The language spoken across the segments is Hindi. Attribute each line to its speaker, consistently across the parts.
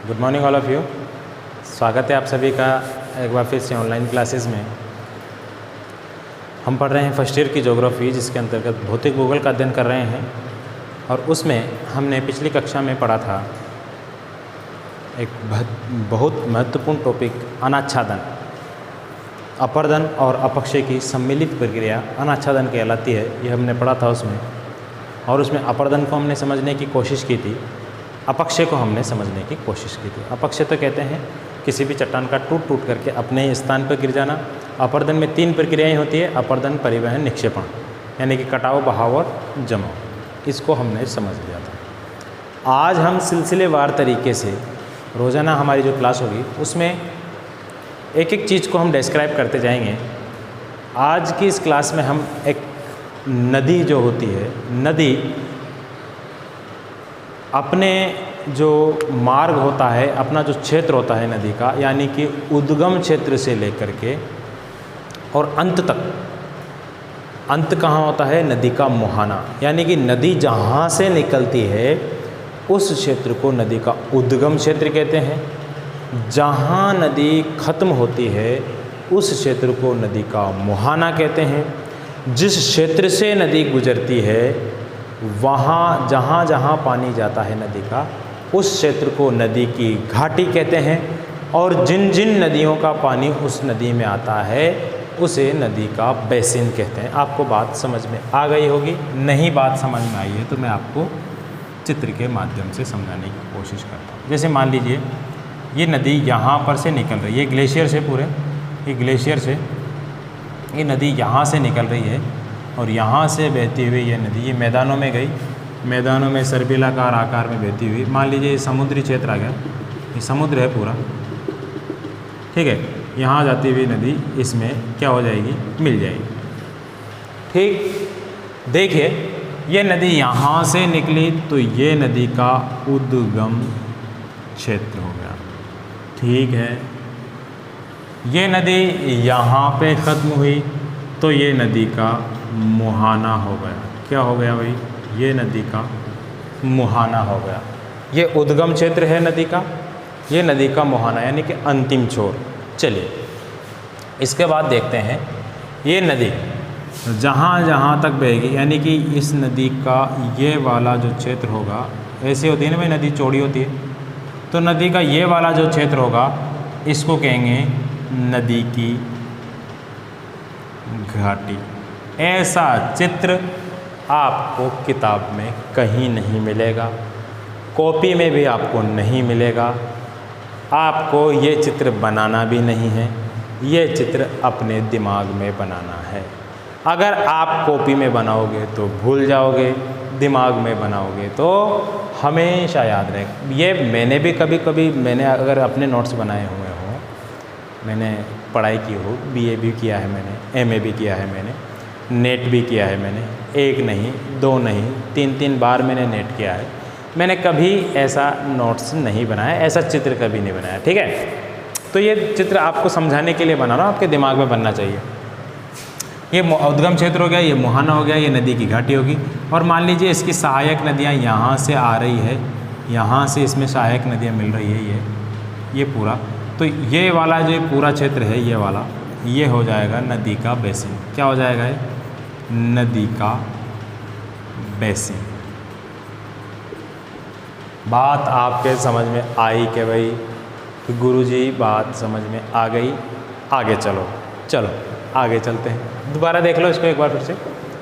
Speaker 1: Good morning all of you. स्वागत है आप सभी का एक बार फिर से ऑनलाइन क्लासेस में। हम पढ़ रहे हैं फर्स्ट ईयर की ज्योग्राफी, जिसके अंतर्गत भौतिक भूगोल का अध्ययन कर रहे हैं। और उसमें हमने पिछली कक्षा में पढ़ा था एक बहुत महत्वपूर्ण टॉपिक अनाच्छादन, अपर्दन और अपक्षय की सम्मिलित प्रक्रिया अनाच्छादन कहलाती है। ये हमने पढ़ा था उसमें। और उसमें अपर्दन को हमने समझने की कोशिश की थी, अपक्षय को हमने समझने की कोशिश की थी। अपक्षय तो कहते हैं किसी भी चट्टान का टूट करके अपने स्थान पर गिर जाना। अपर्दन में 3 प्रक्रियाएं होती है: अपर्दन, परिवहन, निक्षेपण, यानी कि कटाव, बहाव और जमाव। इसको हमने समझ लिया था। आज हम सिलसिलेवार तरीके से रोज़ाना हमारी जो क्लास होगी उसमें एक एक चीज़ को हम डिस्क्राइब करते जाएंगे। आज की इस क्लास में हम एक नदी जो होती है, नदी अपने जो मार्ग होता है, अपना जो क्षेत्र होता है नदी का, यानी कि उद्गम क्षेत्र से लेकर के और अंत तक। अंत कहाँ होता है? नदी का मुहाना, यानी कि नदी जहाँ से निकलती है उस क्षेत्र को नदी का उद्गम क्षेत्र कहते हैं। जहाँ नदी खत्म होती है उस क्षेत्र को नदी का मुहाना कहते हैं। जिस क्षेत्र से नदी गुजरती है वहाँ जहाँ जहाँ पानी जाता है नदी का, उस क्षेत्र को नदी की घाटी कहते हैं। और जिन जिन नदियों का पानी उस नदी में आता है उसे नदी का बेसिन कहते हैं। आपको बात समझ में आ गई होगी। नहीं बात समझ में आई है तो मैं आपको चित्र के माध्यम से समझाने की कोशिश करता हूँ। जैसे मान लीजिए ये नदी यहाँ पर से निकल रही है, ये ग्लेशियर से पूरे, ये ग्लेशियर से ये नदी यहाँ से निकल रही है और यहाँ से बहती हुई ये नदी ये मैदानों में गई, मैदानों में सर्पिलाकार आकार में बहती हुई। मान लीजिए ये समुद्री क्षेत्र आ गया, ये समुद्र है पूरा, ठीक है। यहाँ जाती हुई नदी इसमें क्या हो जाएगी? मिल जाएगी। ठीक, देखिए ये नदी यहाँ से निकली तो ये नदी का उद्गम क्षेत्र हो गया, ठीक है। ये नदी यहाँ पे ख़त्म हुई तो ये नदी का मुहाना हो गया। क्या हो गया भाई? ये नदी का मुहाना हो गया। ये उद्गम क्षेत्र है नदी का, ये नदी का मुहाना यानी कि अंतिम छोर। चलिए इसके बाद देखते हैं ये नदी जहाँ जहाँ तक बहेगी, यानी कि इस नदी का ये वाला जो क्षेत्र होगा, ऐसे होती है ना भाई, नदी चौड़ी होती है, तो नदी का ये वाला जो क्षेत्र होगा इसको कहेंगे नदी की घाटी। ऐसा चित्र आपको किताब में कहीं नहीं मिलेगा, कॉपी में भी आपको नहीं मिलेगा। आपको ये चित्र बनाना भी नहीं है, ये चित्र अपने दिमाग में बनाना है। अगर आप कॉपी में बनाओगे तो भूल जाओगे, दिमाग में बनाओगे तो हमेशा याद रहेगा। ये मैंने भी कभी कभी मैंने अगर अपने नोट्स बनाए हुए हों, मैंने पढ़ाई की हो, बीए भी किया है मैंने, एमए भी किया है मैंने, नेट भी किया है मैंने, 1 नहीं 2 नहीं 3 बार मैंने नेट किया है। मैंने कभी ऐसा नोट्स नहीं बनाया, ऐसा चित्र कभी नहीं बनाया, ठीक है। तो ये चित्र आपको समझाने के लिए बना रहा हूँ, आपके दिमाग में बनना चाहिए। ये उद्गम क्षेत्र हो गया, ये मुहाना हो गया, ये नदी की घाटी होगी। और मान लीजिए इसकी सहायक नदियाँ यहाँ से आ रही है, यहाँ से इसमें सहायक नदियाँ मिल रही है, ये पूरा। तो ये वाला जो पूरा क्षेत्र है, ये वाला, ये हो जाएगा नदी का बेसिन। क्या हो जाएगा ये? नदी का बेसिन। बात आपके समझ में आई कि भाई गुरुजी बात समझ में आ गई? आगे चलो आगे चलते हैं। दोबारा देख लो इसको एक बार फिर से।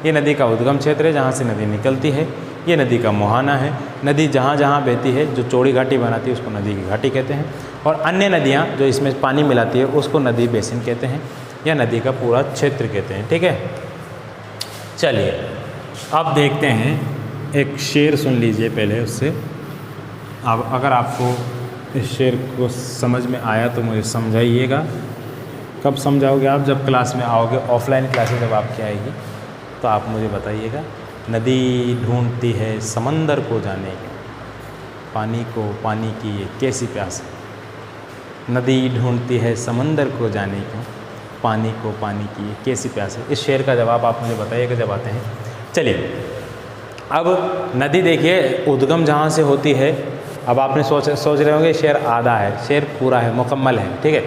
Speaker 1: ये नदी का उद्गम क्षेत्र है, जहाँ से नदी निकलती है। ये नदी का मुहाना है। नदी जहाँ जहाँ बहती है, जो चौड़ी घाटी बनाती है उसको नदी की घाटी कहते हैं। और अन्य नदियाँ जो इसमें पानी मिलाती है उसको नदी बेसिन कहते हैं, या नदी का पूरा क्षेत्र कहते हैं, ठीक है। चलिए अब देखते हैं, एक शेर सुन लीजिए पहले उससे। अब अगर आपको इस शेर को समझ में आया तो मुझे समझाइएगा। कब समझाओगे आप? जब क्लास में आओगे, ऑफलाइन क्लासेस जब आपकी आएगी तो आप मुझे बताइएगा। नदी ढूंढती है समंदर को जाने की, पानी को पानी की ये कैसी प्यास है। नदी ढूंढती है समंदर को जाने की, पानी को पानी की ये कैसी प्यास है। इस शेर का जवाब आप मुझे बताइएगा जब आते हैं। चलिए अब नदी देखिए, उद्गम जहाँ से होती है अब आपने सोच रहे होंगे शेर आधा है, शेर पूरा है, मुकम्मल है, ठीक है।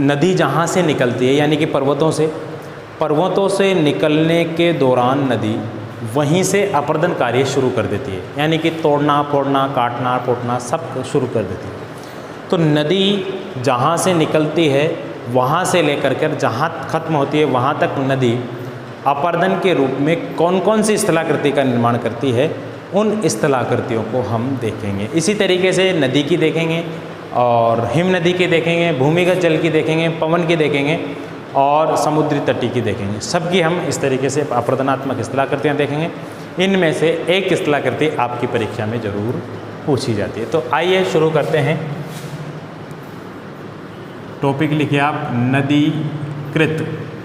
Speaker 1: नदी जहाँ से निकलती है यानी कि पर्वतों से निकलने के दौरान नदी वहीं से अपरदन कार्य शुरू कर देती है, यानी कि तोड़ना फोड़ना काटना फूटना सब शुरू कर देती है। तो नदी जहाँ से निकलती है वहाँ से लेकर कर जहाँ ख़त्म होती है वहाँ तक नदी अपरदन के रूप में कौन कौन सी स्थलाकृति का निर्माण करती है, उन स्थलाकृतियों को हम देखेंगे। इसी तरीके से नदी की देखेंगे और हिम नदी की देखेंगे, भूमिगत जल की देखेंगे, पवन की देखेंगे और समुद्री तटी की देखेंगे। सबकी हम इस तरीके से अपरदनात्मक स्थलाकृतियाँ देखेंगे। इनमें से एक स्थलाकृति आपकी परीक्षा में ज़रूर पूछी जाती है। तो आइए शुरू करते हैं। टॉपिक लिखिए आप नदीकृत,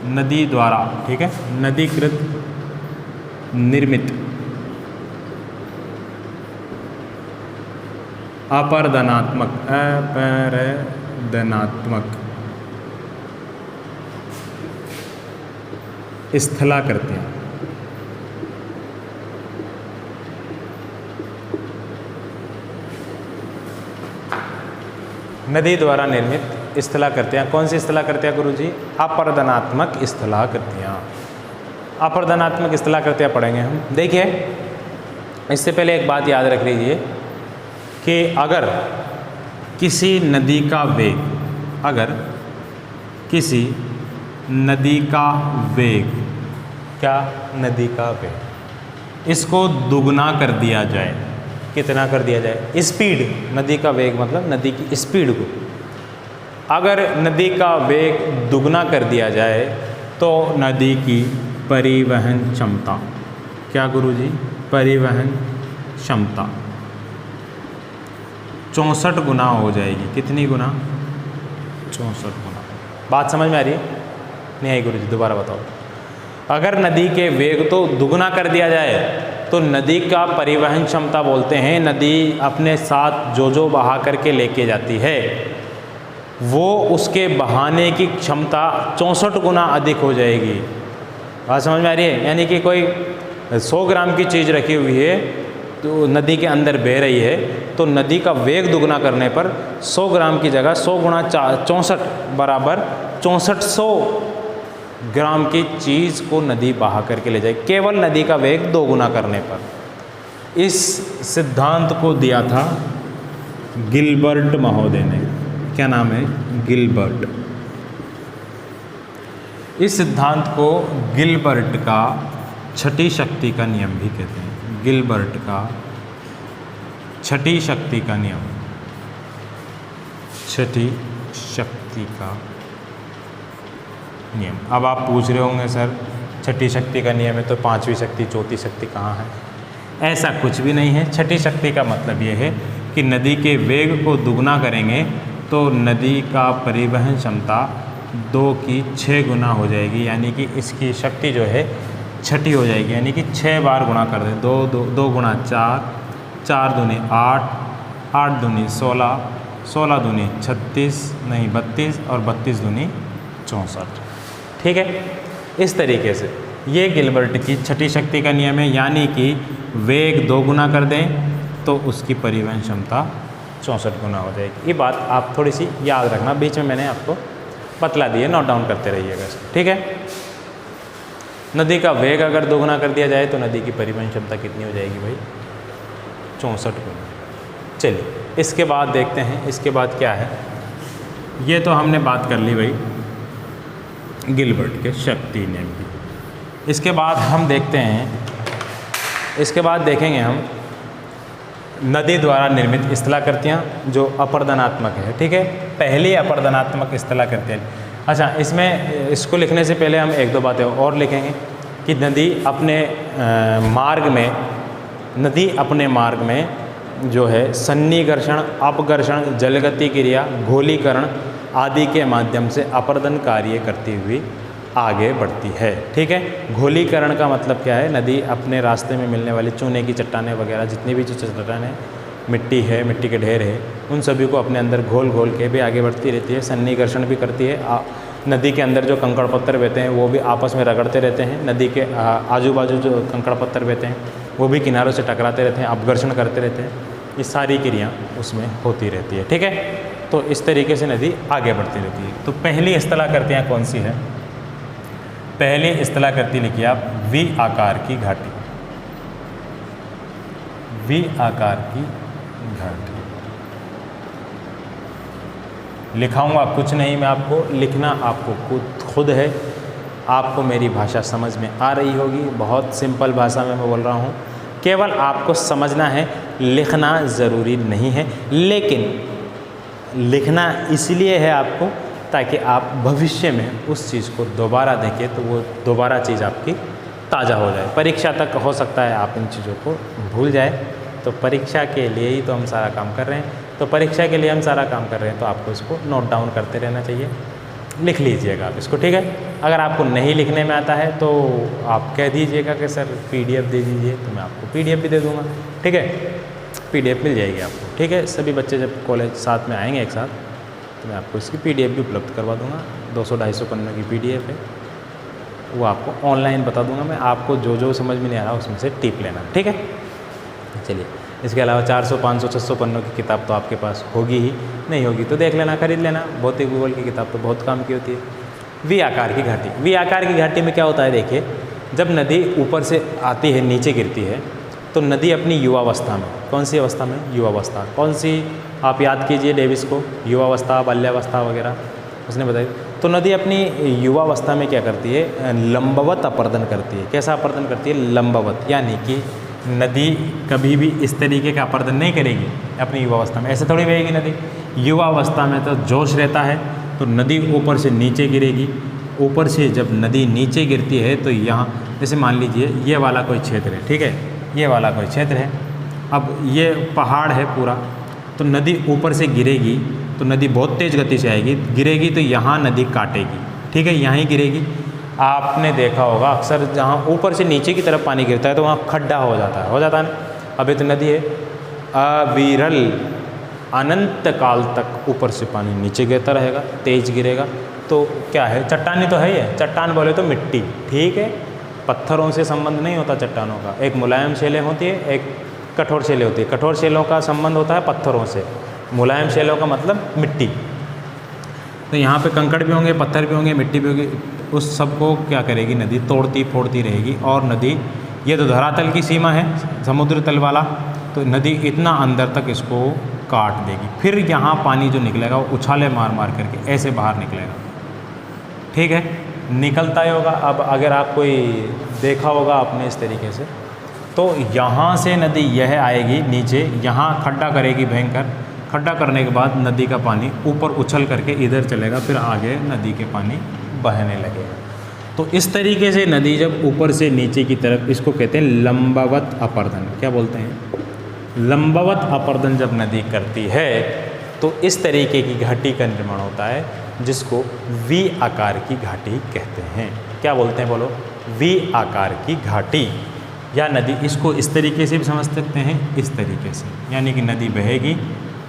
Speaker 1: नदी द्वारा, ठीक है, नदीकृत निर्मित अपरदनात्मक स्थलाकृतियाँ। नदी द्वारा निर्मित स्थलाकृतियाँ, कौन सी स्थलाकृतियाँ गुरुजी? अपरदनात्मक स्थलाकृतियाँ। अपरदनात्मक स्थलाकृतियाँ पढ़ेंगे हम। देखिए, इससे पहले एक बात याद रख लीजिए कि अगर किसी नदी का वेग, अगर किसी नदी का वेग, क्या नदी का वेग, इसको दुगना कर दिया जाए, कितना कर दिया जाए? स्पीड, नदी का वेग मतलब नदी की स्पीड को अगर नदी का वेग दुगना कर दिया जाए तो नदी की परिवहन क्षमता, क्या गुरुजी? परिवहन क्षमता 64 गुना हो जाएगी। कितनी गुना? 64 गुना। बात समझ में आ रही है? नहीं आई गुरुजी, दोबारा बताओ। अगर नदी के वेग तो दुगना कर दिया जाए तो नदी का परिवहन क्षमता बोलते हैं, नदी अपने साथ जो बहा करके लेके जाती है वो उसके बहाने की क्षमता 64 गुना अधिक हो जाएगी। बात समझ में आ रही है? यानी कि कोई 100 ग्राम की चीज़ रखी हुई है तो नदी के अंदर बह रही है, तो नदी का वेग दुगना करने पर 100 ग्राम की जगह 100 गुणा 64 बराबर 6400 ग्राम की चीज़ को नदी बहा करके ले जाएगी, केवल नदी का वेग 2 गुना करने पर। इस सिद्धांत को दिया था गिलबर्ट महोदय ने। क्या नाम है? गिलबर्ट। इस सिद्धांत को गिलबर्ट का छठी शक्ति का नियम भी कहते हैं। गिलबर्ट का छठी शक्ति का नियम, छठी शक्ति का नियम। अब आप पूछ रहे होंगे सर छठी शक्ति का नियम है तो पांचवी शक्ति चौथी शक्ति कहाँ है? ऐसा कुछ भी नहीं है। छठी शक्ति का मतलब ये है कि नदी के वेग को दुगना करेंगे तो नदी का परिवहन क्षमता 2 की 6 गुना हो जाएगी, यानी कि इसकी शक्ति जो है छठी हो जाएगी, यानी कि 6 बार गुणा कर दें। 2 गुणा 4, 4 दूनी 8, 8 दूनी 16, 16 दूनी 36 नहीं 32 और 32 दूनी 64। ठीक है, इस तरीके से ये गिलबर्ट की छठी शक्ति का नियम है, यानी कि वेग 2 गुना कर दें तो उसकी परिवहन क्षमता 64 गुना हो जाएगी। ये बात आप थोड़ी सी याद रखना, बीच में मैंने आपको बतला दी है, नोट डाउन करते रहिएगा। ठीक है, नदी का वेग अगर 2 गुना कर दिया जाए तो नदी की परिवहन क्षमता कितनी हो जाएगी भाई? 64 गुना। चलिए इसके बाद देखते हैं, इसके बाद क्या है। ये तो हमने बात कर ली भाई गिलबर्ट के शक्ति नियम की। इसके बाद हम देखते हैं, इसके बाद देखेंगे हम नदी द्वारा निर्मित स्थलाकृतियाँ जो अपरदनात्मक है। ठीक है, पहली अपरदनात्मक स्थलाकृतियाँ। अच्छा, इसमें इसको लिखने से पहले हम 1-2 बातें और लिखेंगे कि नदी अपने मार्ग में जो है सन्निकर्षण, अपघर्षण, जलगति क्रिया, घोलीकरण आदि के माध्यम से अपरदन कार्य करती हुई आगे बढ़ती है। ठीक है, घोलीकरण का मतलब क्या है? नदी अपने रास्ते में मिलने वाली चूने की चट्टानें वगैरह जितनी भी जो चट्टानें, मिट्टी है, मिट्टी के ढेर है, उन सभी को अपने अंदर घोल घोल के भी आगे बढ़ती रहती है। सन्निकर्षण भी करती है। नदी के अंदर जो कंकड़ पत्थर बहते हैं वो भी आपस में रगड़ते रहते हैं। नदी के आजू बाजू जो कंकड़ पत्थर बहते हैं वो भी किनारों से टकराते रहते हैं, अपघर्षण करते रहते हैं। ये सारी क्रिया उसमें होती रहती है। ठीक है, तो इस तरीके से नदी आगे बढ़ती रहती है। तो पहली स्थलाकृतियाँ कौन सी है? पहली स्थलाकृति लिखिए आप वी आकार की घाटी। वी आकार की घाटी लिखाऊंगा कुछ नहीं मैं आपको, लिखना आपको खुद है। आपको मेरी भाषा समझ में आ रही होगी, बहुत सिंपल भाषा में मैं बोल रहा हूँ, केवल आपको समझना है, लिखना ज़रूरी नहीं है। लेकिन लिखना इसलिए है आपको ताकि आप भविष्य में उस चीज़ को दोबारा देखें तो वो दोबारा चीज़ आपकी ताज़ा हो जाए। परीक्षा तक हो सकता है आप इन चीज़ों को भूल जाए, तो परीक्षा के लिए ही तो हम सारा काम कर रहे हैं। तो परीक्षा के लिए हम सारा काम कर रहे हैं तो आपको इसको नोट डाउन करते रहना चाहिए, लिख लीजिएगा आप इसको। ठीक है, अगर आपको नहीं लिखने में आता है तो आप कह दीजिएगा कि सर PDF दे दीजिए, तो मैं आपको PDF भी दे दूँगा। ठीक है, PDF मिल जाएगी आपको। ठीक है, सभी बच्चे जब कॉलेज साथ में आएंगे एक साथ तो मैं आपको इसकी PDF भी उपलब्ध करवा दूँगा। 200-250 पन्नों की PDF है, वो आपको ऑनलाइन बता दूँगा मैं। आपको जो जो समझ में नहीं आ रहा उसमें से टिप लेना। ठीक है, चलिए। इसके अलावा 400, 500, 600 पन्नों की किताब तो आपके पास होगी ही, नहीं होगी तो देख लेना, खरीद लेना। भौतिक भूगोल की किताब तो बहुत काम की होती है। वी आकार की घाटी। वी आकार की घाटी में क्या होता है, देखिए, जब नदी ऊपर से आती है नीचे गिरती है तो नदी अपनी युवावस्था में, कौन सी अवस्था में? युवावस्था। कौन सी? आप याद कीजिए डेविस को, युवावस्था, बाल्यावस्था वगैरह उसने बताई। तो नदी अपनी युवावस्था में क्या करती है? लंबवत अपर्दन करती है। कैसा अपर्दन करती है? लंबवत, यानी कि नदी कभी भी इस तरीके का अपर्दन नहीं करेगी अपनी युवावस्था में। ऐसे थोड़ी बहेगी नदी। युवावस्था में तो जोश रहता है, तो नदी ऊपर से नीचे गिरेगी। ऊपर से जब नदी नीचे गिरती है तो यहाँ, जैसे मान लीजिए ये वाला कोई क्षेत्र है, ठीक है, ये वाला कोई क्षेत्र है, अब ये पहाड़ है पूरा, तो नदी ऊपर से गिरेगी तो नदी बहुत तेज़ गति से आएगी, गिरेगी तो यहाँ नदी काटेगी। ठीक है, यहाँ ही गिरेगी। आपने देखा होगा अक्सर जहाँ ऊपर से नीचे की तरफ पानी गिरता है तो वहाँ खड्डा हो जाता है ना। अब ये तो नदी है, अविरल अनंत काल तक ऊपर से पानी नीचे गिरता रहेगा, तेज गिरेगा। तो क्या है? चट्टानी तो है ही है। चट्टान बोले तो मिट्टी, ठीक है, पत्थरों से संबंध नहीं होता चट्टानों का। एक मुलायम शैलें होती है, एक कठोर शैलें होती है। कठोर शैलों का संबंध होता है पत्थरों से, मुलायम शैलों का मतलब मिट्टी। तो यहाँ पे कंकड़ भी होंगे, पत्थर भी होंगे, मिट्टी भी होगी, उस सब को क्या करेगी नदी? तोड़ती फोड़ती रहेगी। और नदी, ये तो धरातल की सीमा है, समुद्र तल वाला, तो नदी इतना अंदर तक इसको काट देगी। फिर यहाँ पानी जो निकलेगा वो उछाले मार मार करके ऐसे बाहर निकलेगा। ठीक है, निकलता ही होगा। अब अगर आप कोई देखा होगा आपने इस तरीके से, तो यहाँ से नदी यह आएगी नीचे, यहाँ खड्डा करेगी भयंकर, खड्डा करने के बाद नदी का पानी ऊपर उछल करके इधर चलेगा, फिर आगे नदी के पानी बहने लगेगा। तो इस तरीके से नदी जब ऊपर से नीचे की तरफ, इसको कहते हैं लंबवत अपर्दन। क्या बोलते हैं? लंबवत अपर्दन जब नदी करती है तो इस तरीके की घाटी का निर्माण होता है, जिसको वी आकार की घाटी कहते हैं। क्या बोलते हैं? बोलो। वी आकार की घाटी या नदी। इसको इस तरीके से भी समझ सकते हैं, इस तरीके से, यानी कि नदी बहेगी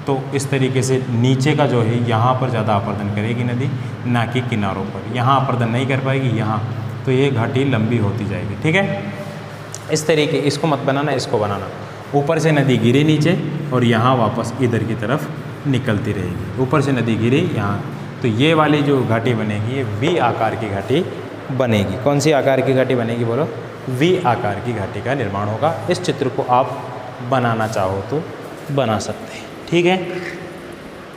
Speaker 1: तो इस तरीके से नीचे का जो है यहाँ पर ज़्यादा अपर्दन करेगी नदी, ना कि किनारों पर। यहाँ अपर्दन नहीं कर पाएगी, यहाँ, तो ये घाटी लंबी होती जाएगी। ठीक है, इस तरीके, इसको मत बनाना, इसको बनाना। ऊपर से नदी गिरी नीचे और यहाँ वापस इधर की तरफ निकलती रहेगी। ऊपर से नदी गिरी यहाँ, तो ये वाली जो घाटी बनेगी ये वी आकार की घाटी बनेगी। कौन सी आकार की घाटी बनेगी? बोलो। वी आकार की घाटी का निर्माण होगा। इस चित्र को आप बनाना चाहो तो बना सकते हैं। ठीक है,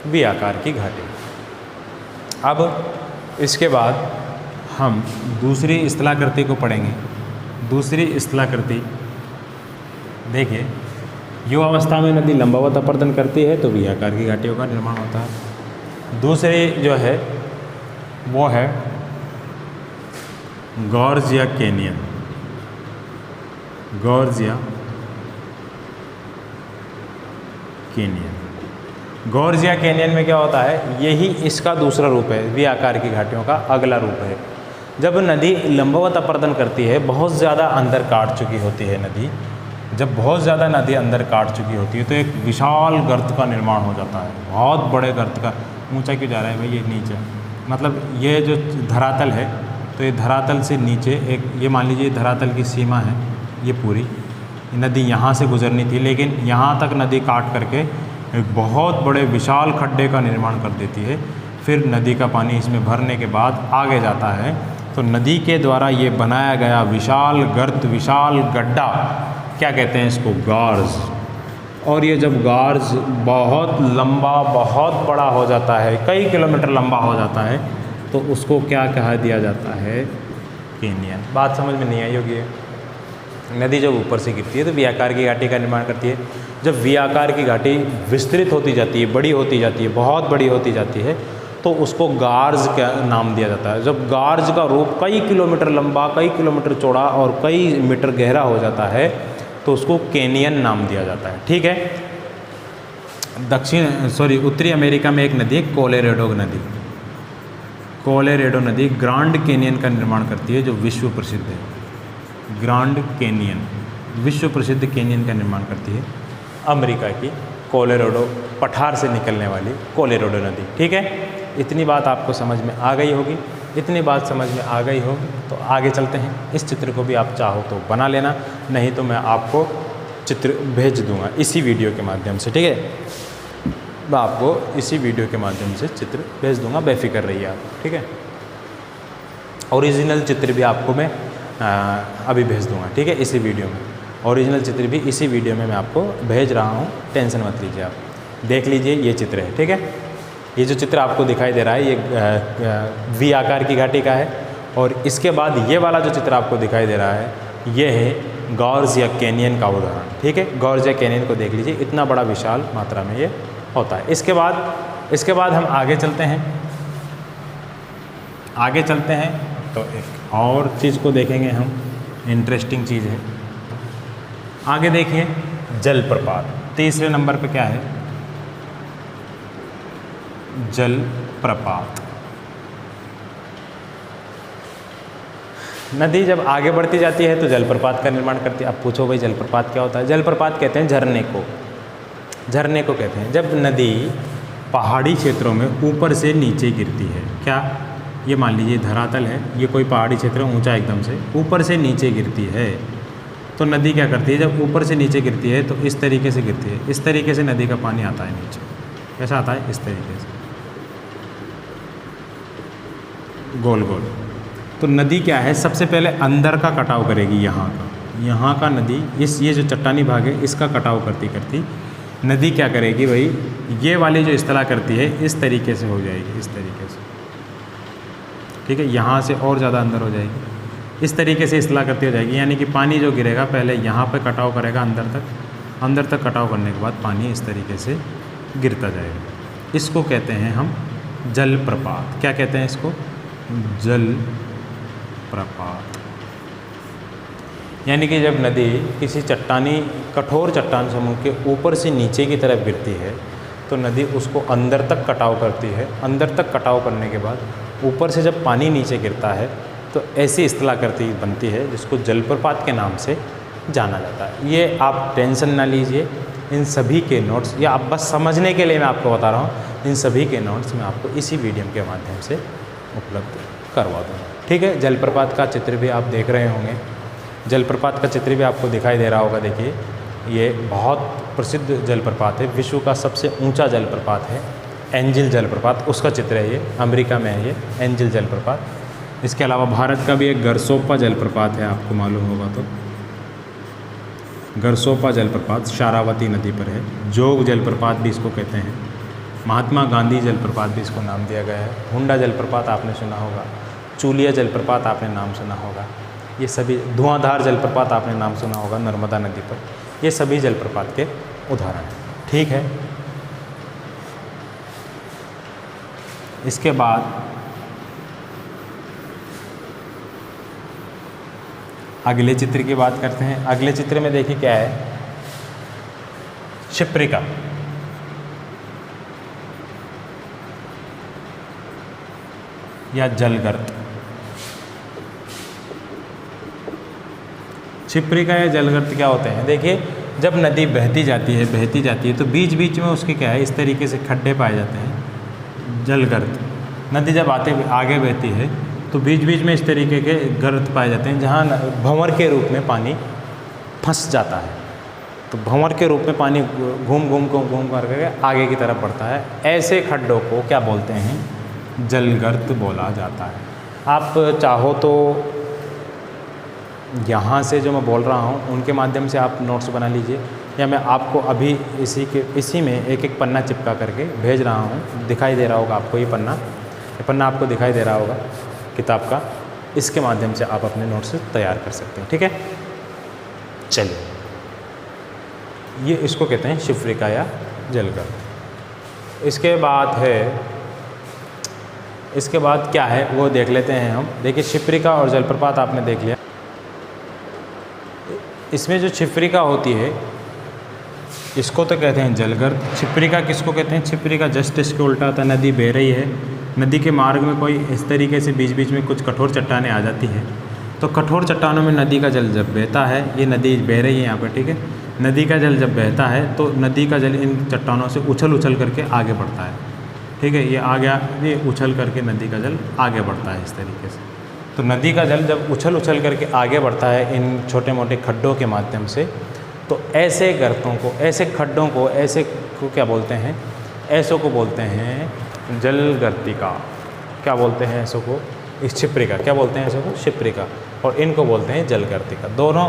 Speaker 1: वी आकार की घाटी। अब इसके बाद हम दूसरी स्थलाकृति को पढ़ेंगे। दूसरी स्थलाकृति देखिए, युवावस्था में नदी लंबवत अपर्दन करती है तो वी आकार की घाटियों का निर्माण होता है। दूसरी जो है वो है गॉर्ज या कैनियन। गॉर्ज या कैनियन। गॉर्ज या कैनियन में क्या होता है? यही इसका दूसरा रूप है, वी आकार की घाटियों का अगला रूप है। जब नदी लंबवत अपर्दन करती है, बहुत ज़्यादा अंदर काट चुकी होती है नदी, जब बहुत ज़्यादा नदी अंदर काट चुकी होती है तो एक विशाल गर्त का निर्माण हो जाता है। बहुत बड़े गर्त का। ऊंचा क्यों जा रहा है भाई? ये नीचे, मतलब ये जो धरातल है, तो ये धरातल से नीचे एक, ये मान लीजिए धरातल की सीमा है ये पूरी, नदी यहाँ से गुजरनी थी, लेकिन यहाँ तक नदी काट करके एक बहुत बड़े विशाल खड्डे का निर्माण कर देती है। फिर नदी का पानी इसमें भरने के बाद आगे जाता है। तो नदी के द्वारा ये बनाया गया विशाल गर्त, विशाल गड्ढा, क्या कहते हैं इसको, गार्ज। और ये जब गार्ज बहुत लंबा, बहुत बड़ा हो जाता है, कई किलोमीटर लंबा हो जाता है, तो उसको क्या कहा दिया जाता है, कैनियन। बात समझ में नहीं आई होगी। नदी जब ऊपर से गिरती है तो वी आकार की घाटी का निर्माण करती है। जब वी आकार की घाटी विस्तृत होती जाती है, बड़ी होती जाती है, बहुत बड़ी होती जाती है, तो उसको गार्ज का नाम दिया जाता है। जब गार्ज का रूप कई किलोमीटर लंबा, कई किलोमीटर चौड़ा और कई मीटर गहरा हो जाता है, तो उसको कैनियन नाम दिया जाता है। ठीक है। उत्तरी अमेरिका में एक नदी है कोलोराडो नदी। कोलोराडो नदी ग्रांड कैनियन का निर्माण करती है, जो विश्व प्रसिद्ध है। ग्रांड कैनियन, विश्व प्रसिद्ध कैनियन का निर्माण करती है अमेरिका की कोलोराडो पठार से निकलने वाली कोलोराडो नदी। ठीक है, इतनी बात आपको समझ में आ गई होगी। इतनी बात समझ में आ गई होगी तो आगे चलते हैं। इस चित्र को भी आप चाहो तो बना लेना, नहीं तो मैं आपको चित्र भेज दूंगा इसी वीडियो के माध्यम से। ठीक है, मैं आपको इसी वीडियो के माध्यम से चित्र भेज दूंगा, बेफिक्र रहिए आप। ठीक है, ओरिजिनल चित्र भी आपको मैं अभी भेज दूंगा। ठीक है, इसी वीडियो में ओरिजिनल चित्र भी इसी वीडियो में मैं आपको भेज रहा हूँ, टेंशन मत लीजिए। आप देख लीजिए, ये चित्र है। ठीक है, ये जो चित्र आपको दिखाई दे रहा है ये वी आकार की घाटी का है, और इसके बाद ये वाला जो चित्र आपको दिखाई दे रहा है ये है गॉर्ज या कैनियन का उदाहरण। ठीक है, गॉर्ज या कैनियन को देख लीजिए, इतना बड़ा विशाल मात्रा में ये होता है। इसके बाद हम आगे चलते हैं। आगे चलते हैं तो एक और चीज़ को देखेंगे हम, इंटरेस्टिंग चीज़ है। आगे देखिए, जलप्रपात। तीसरे नंबर पे क्या है, जलप्रपात। नदी जब आगे बढ़ती जाती है तो जलप्रपात का निर्माण करती है। अब पूछो भाई जलप्रपात क्या होता है? जलप्रपात कहते हैं झरने को, झरने को कहते हैं जब नदी पहाड़ी क्षेत्रों में ऊपर से नीचे गिरती है। क्या, ये मान लीजिए धरातल है, ये कोई पहाड़ी क्षेत्र ऊंचा एकदम से ऊपर से नीचे गिरती है, तो नदी क्या करती है, जब ऊपर से नीचे गिरती है तो इस तरीके से गिरती है। इस तरीके से नदी का पानी आता है नीचे। कैसा आता है? इस तरीके से, गोल गोल। तो नदी क्या है, सबसे पहले अंदर का कटाव करेगी, यहाँ का नदी, ये जो चट्टानी भाग है इसका कटाव करती करती नदी क्या करेगी भाई, ये वाली जो इस्तला करती है इस तरीके से हो जाएगी, इस तरीके से। ठीक है, यहाँ से और ज़्यादा अंदर हो जाएगी, इस तरीके से इस्तला करती हो जाएगी। यानी कि पानी जो गिरेगा पहले यहाँ पे कटाव करेगा अंदर तक कटाव करने के बाद पानी इस तरीके से गिरता जाएगा। इसको कहते हैं हम जलप्रपात। क्या कहते हैं इसको? जलप्रपात। यानी कि जब नदी किसी कठोर चट्टान समूह के ऊपर से नीचे की तरफ गिरती है तो नदी उसको अंदर तक कटाव करती है। अंदर तक कटाव करने के बाद ऊपर से जब पानी नीचे गिरता है तो ऐसी स्थलाकृति बनती है जिसको जलप्रपात के नाम से जाना जाता है। ये आप टेंशन ना लीजिए, इन सभी के नोट्स, या आप बस समझने के लिए मैं आपको बता रहा हूँ, इन सभी के नोट्स मैं आपको इसी वीडियो के माध्यम से उपलब्ध करवा दूँगा। ठीक है, जलप्रपात का चित्र भी आप देख रहे होंगे, जलप्रपात का चित्र भी आपको दिखाई दे रहा होगा। देखिए, ये बहुत प्रसिद्ध जलप्रपात है, विश्व का सबसे ऊंचा जलप्रपात है, एंजिल जलप्रपात, उसका चित्र है ये, अमेरिका में है ये एंजिल जलप्रपात। इसके अलावा भारत का भी एक गरसोप्पा जलप्रपात है, आपको मालूम होगा तो। गरसोप्पा जलप्रपात शारावती नदी पर है। जोग जलप्रपात भी इसको कहते हैं। महात्मा गांधी जलप्रपात भी इसको नाम दिया गया है। हुंडा जलप्रपात आपने सुना होगा, चूलिया जलप्रपात आपने नाम सुना होगा, ये सभी, धुआंधार जलप्रपात आपने नाम सुना होगा नर्मदा नदी पर, ये सभी जलप्रपात के उदाहरण हैं। ठीक है, इसके बाद अगले चित्र की बात करते हैं। अगले चित्र में देखिए क्या है, क्षिप्रिका। या जलगर्त। क्षिप्रिका या जलगर्त क्या होते हैं? देखिए, जब नदी बहती जाती है तो बीच बीच में उसके क्या है, इस तरीके से खड्डे पाए जाते हैं, जलगर्त। नदी जब आगे बहती है तो बीच बीच में इस तरीके के गर्त पाए जाते हैं जहाँ भंवर के रूप में पानी फंस जाता है। तो भंवर के रूप में पानी घूम करके आगे की तरफ बढ़ता है। ऐसे खड्डों को क्या बोलते हैं? जलगर्त बोला जाता है। आप चाहो तो यहाँ से जो मैं बोल रहा हूँ उनके माध्यम से आप नोट्स बना लीजिए, या मैं आपको अभी इसी में एक एक पन्ना चिपका करके भेज रहा हूँ। दिखाई दे रहा होगा आपको ये पन्ना आपको दिखाई दे रहा होगा किताब का। इसके माध्यम से आप अपने नोट्स तैयार कर सकते हैं। ठीक है, चलिए, ये इसको कहते हैं शिफ्रिका या जलगर्त। इसके बाद क्या है वो देख लेते हैं हम। देखिए, शिफ्रिका और जलप्रपात आपने देख लिया। इसमें जो शिफ्रिका होती है इसको तो कहते हैं जलगर्त। शिफ्रिका किसको कहते हैं? शिफ्रिका जस्ट इसके उल्टा था। नदी बह रही है, नदी के मार्ग में कोई इस तरीके से बीच बीच में कुछ कठोर चट्टानें आ जाती हैं, तो कठोर चट्टानों में नदी का जल जब बहता है, ये नदी बह रही है यहाँ पर, ठीक है, नदी का जल जब बहता है तो नदी का जल इन चट्टानों से उछल करके आगे बढ़ता है। ठीक है, ये आ गया, ये उछल करके नदी का जल आगे बढ़ता है इस तरीके से। तो नदी का जल जब उछल करके आगे बढ़ता है इन छोटे मोटे खड्डों के माध्यम से, तो ऐसे गर्तों को, ऐसे खड्डों को, ऐसे को क्या बोलते हैं? ऐसों को बोलते हैं जलगर्तिका। क्या बोलते हैं ऐसों को? इस शिफ्रिका। क्या बोलते हैं ऐसों को? शिफ्रिका। और इनको बोलते हैं जलगर्तिका। दोनों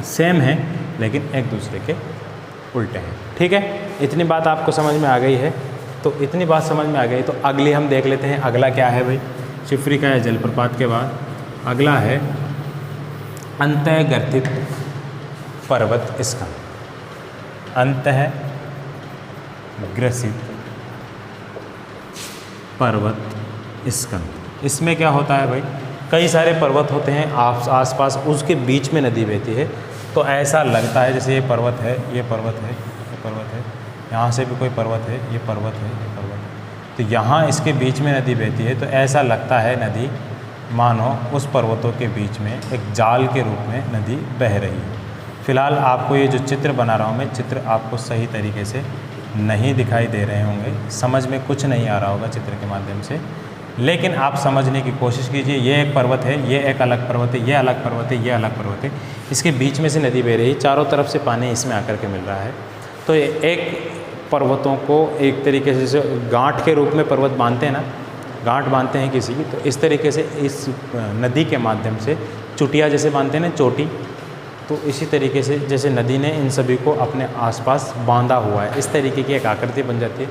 Speaker 1: सेम हैं लेकिन एक दूसरे के उल्टे हैं। ठीक है, इतनी बात आपको समझ में आ गई है। तो इतनी बात समझ में आ गई तो अगली हम देख लेते हैं। अगला क्या है भाई? शिफ्रिका या जलप्रपात के बाद अगला है अंतःगर्तित पर्वत स्कंद। अंतःग्रसित पर्वत स्कंद। इसमें क्या होता है भाई? कई सारे पर्वत होते हैं आसपास, उसके बीच में नदी बहती है, तो ऐसा लगता है जैसे ये पर्वत है, ये पर्वत है, ये पर्वत है, यहाँ से भी कोई पर्वत है, ये पर्वत है, ये पर्वत है, तो यहाँ इसके बीच में नदी बहती है। तो ऐसा लगता है नदी मानो उस पर्वतों के बीच में एक जाल के रूप में नदी बह रही है। फ़िलहाल आपको ये जो चित्र बना रहा हूँ मैं, चित्र आपको सही तरीके से नहीं दिखाई दे रहे होंगे, समझ में कुछ नहीं आ रहा होगा चित्र के माध्यम से, लेकिन आप समझने की कोशिश कीजिए। ये एक पर्वत है, ये एक अलग पर्वत है, ये अलग पर्वत है, ये अलग पर्वत है, इसके बीच में से नदी बह रही है, चारों तरफ से पानी इसमें आकर के मिल रहा है। तो एक पर्वतों को एक तरीके से जैसे गांठ के रूप में पर्वत बांधते हैं ना, गांठ बांधते हैं किसी की, तो इस तरीके से इस नदी के माध्यम से चुटिया जैसे बांधते हैं ना, चोटी, तो इसी तरीके से जैसे नदी ने इन सभी को अपने आसपास बांधा हुआ है, इस तरीके की एक आकृति बन जाती है।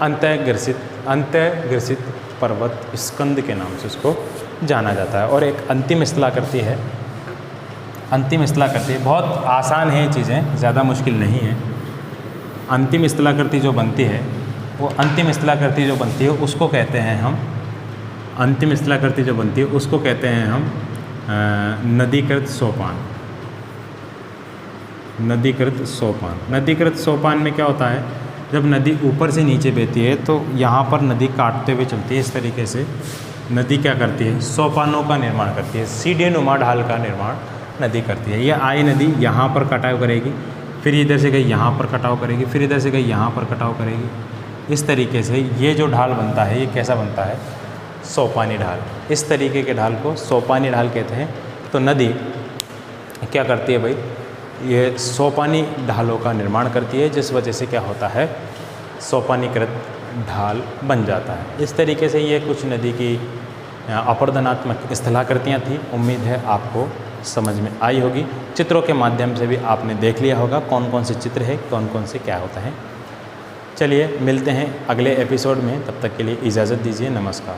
Speaker 1: अंतःग्रसित पर्वत स्कंद के नाम से उसको जाना जाता है। और एक अंतिम स्थलाकृति है, अंतिम स्थलाकृति बहुत आसान है, ये चीज़ें ज़्यादा मुश्किल नहीं है। अंतिम स्थलाकृति जो बनती है, वो अंतिम स्थलाकृति जो बनती है उसको कहते हैं हम, अंतिम स्थलाकृति जो बनती है उसको कहते हैं हम नदीकृत सोपान। नदीकृत सोपान। नदीकृत सोपान में क्या होता है? जब नदी ऊपर से नीचे बहती है तो यहाँ पर नदी काटते हुए चलती है, इस तरीके से नदी क्या करती है? सोपानों का निर्माण करती है, सीढ़ीनुमा ढाल का निर्माण नदी करती है। यह आई नदी यहाँ पर कटाव करेगी, फिर इधर से गई यहाँ पर कटाव करेगी, फिर इधर से गई यहाँ पर कटाव करेगी। इस तरीके से ये जो ढाल बनता है, ये कैसा बनता है? सोपानी ढाल। इस तरीके के ढाल को सोपानी ढाल कहते हैं। तो नदी क्या करती है भाई? ये सोपानी ढालों का निर्माण करती है, जिस वजह से क्या होता है? सोपानीकृत ढाल बन जाता है। इस तरीके से ये कुछ नदी की अपरदनात्मक स्थलाकृतियाँ थी। उम्मीद है आपको समझ में आई होगी। चित्रों के माध्यम से भी आपने देख लिया होगा कौन कौन से चित्र है, कौन कौन से क्या होता है। चलिए मिलते हैं अगले एपिसोड में, तब तक के लिए इजाज़त दीजिए। नमस्कार।